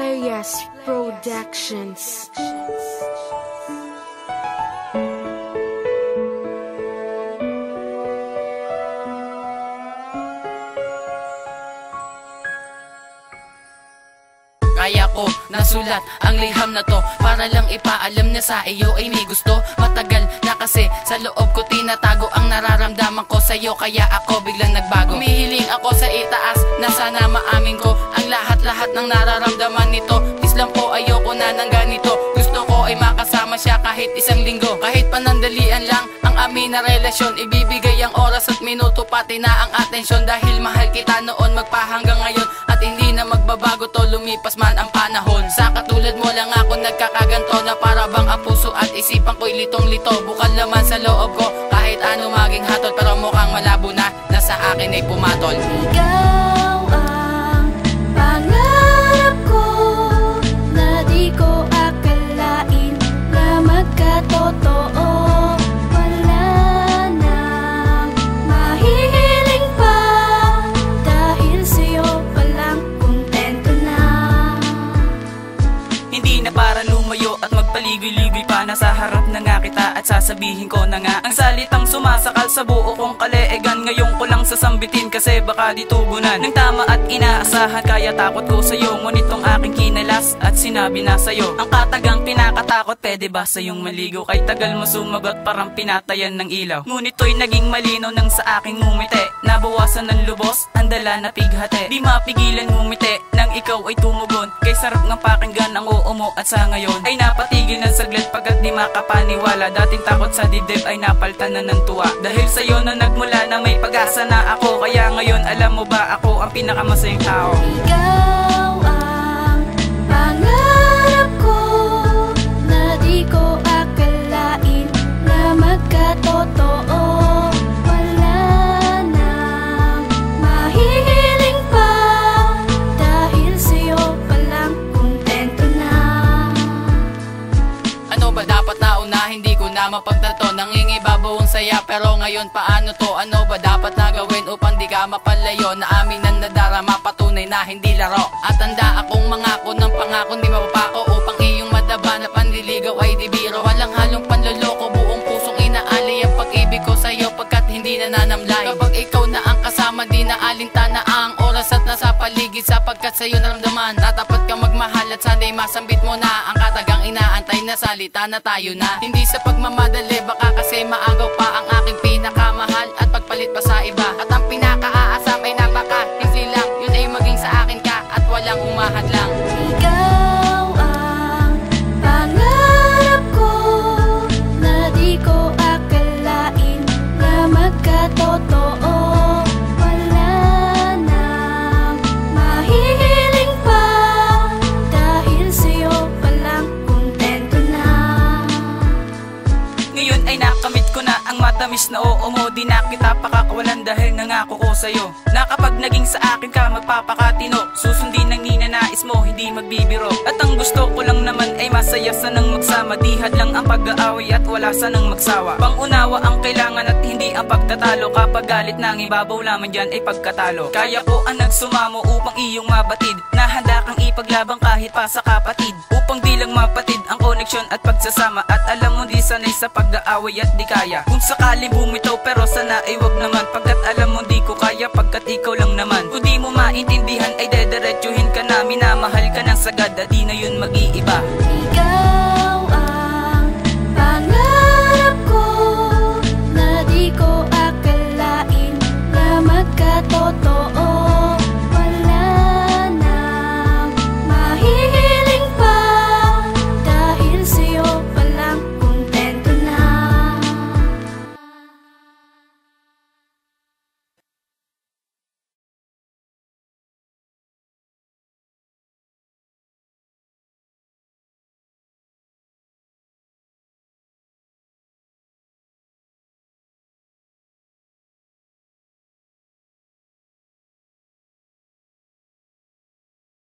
Playas Productions. Kaya ko nasulat ang liham na to para lang ipaalam na sa iyo ay may gusto. Matagal na kasi sa loob ko tinatago ang nararamdaman ko sa'yo, kaya ako biglang nagbago. Humihiling ako sa itaas na sana maamin ko ang lahat-lahat ng nararamdaman nito. Please lang po, ayoko na ng ganito. Gusto ko ay makasama siya kahit isang linggo, kahit panandalian lang ang amin na relasyon. Ibibigay ang oras at minuto pati na ang atensyon, dahil mahal kita noon magpahanggang ngayon. At hindi na magbabago to lumipas man ang panahon. Sa katulad mo lang ako nagkakaganto, na para bang ang puso at isipan ko'y litong-lito. Bukal naman sa loob ko kahit ano maging hatol, pero mukhang malabo na sa akin ay pumatol. Ikaw ang pangarap ko na di ko akalain na magkatotoo. Wala nang mahihiling pa, dahil sa'yo palang kontento na. Hindi na para lumayo at magpaligoy-ligoy pa, nasa harap na nga kita at sasabihin ko na nga ang salitang sumasakal sa buo kong kaleegan. Ngayon ko lang sasambitin kasi baka di tugunan ng tama at inaasahan, kaya takot ko sa'yo. Ngunit tong aking kinalas at sinabi na sa'yo ang katagang kinakatakot. Pwede ba sa'yong maligo? Kay tagal mo sumagot parang pinatayan ng ilaw. Ngunit to'y naging malino nang sa aking ngumiti. Nabawasan ng lubos ang dala na pighati. Di mapigilan ngumiti nang ikaw ay tumugon. Kay sarap ng pakinggan ang oo mo, at sa ngayon ay napatigil ng saglit pagkat di makapaniwala. Dating takot sa dibdib ay napaltan na ng tuwa, dahil sa'yo na nagmula na may pag-asa na ako. Kaya ngayon alam mo ba, ako ang pinakamasayang tao. Ikaw ang pangarap ko na di ko akalain na magkatotoo. Wala nang mahihiling pa, dahil sa'yo palang kontento na. Ano ba dapat na una? Hindi ko na mapagtanto. Nangingibabaw ang saya, pero ngayon paano to? Ano ba dapat na gawin upang di ka mapalayo? Na amin ang nadarama, patunay na hindi laro. At tanda akong mangako ng pangako di mapapako, upang iyong madaba na panliligaw ay di biro. Walang halong panloloko, buong pusong inaalay ang pag-ibig ko sa'yo, pagkat hindi na nanamlay. Kapag ikaw na ang kasama, di na alintana ang oras at nasa paligid, sapagkat sa'yo naramdaman. Tatapat kang magmahal at sana'y masambit mo na ang katagang inaantay na salita na tayo na. Hindi sa pagmamadali, baka kasi maagaw pa ang aking pinakamahal at pagpalit pa sa iba. At ang pinakaaasam ay napaka-simple lang, yun ay maging sa akin ka at walang umahad lang. Ikaw ang pangarap ko na di ko akalain na magkatotoo. Wala nang mahihiling pa, dahil sa'yo palang kontento na. Ngayon ay nakamit ko na ang matamis na oo mo. Di na kita pakakawalan dahil nangako ko sa'yo na kapag naging sa akin ka magpapakatino, susundin ang ninanais mo, hindi magbibiro. At ang gusto ko lang naman ay masaya sanang magsama, dihad lang ang pag-aaway at wala sanang magsawa. Pangunawa ang kailangan at hindi ang pagtatalo, kapag galit nang ibabaw lamang dyan ay pagkatalo. Kaya ko ang nagsumamo upang iyong mabatid, na handa kang ipaglabang kahit pa sa kapatid, upang di lang mapatid ang koneksyon at pagsasama. At alam mo di sanay sa pag-aaway at di kaya kung sakali bumitaw, pero sana ay wag naman, pagkat alam mo di ko kaya, pagkat ikaw lang naman. Kung di mo maintindihan ay dederetyuhin ka na, minamahal ka ng sagad at di na yun mag-iiba. Ikaw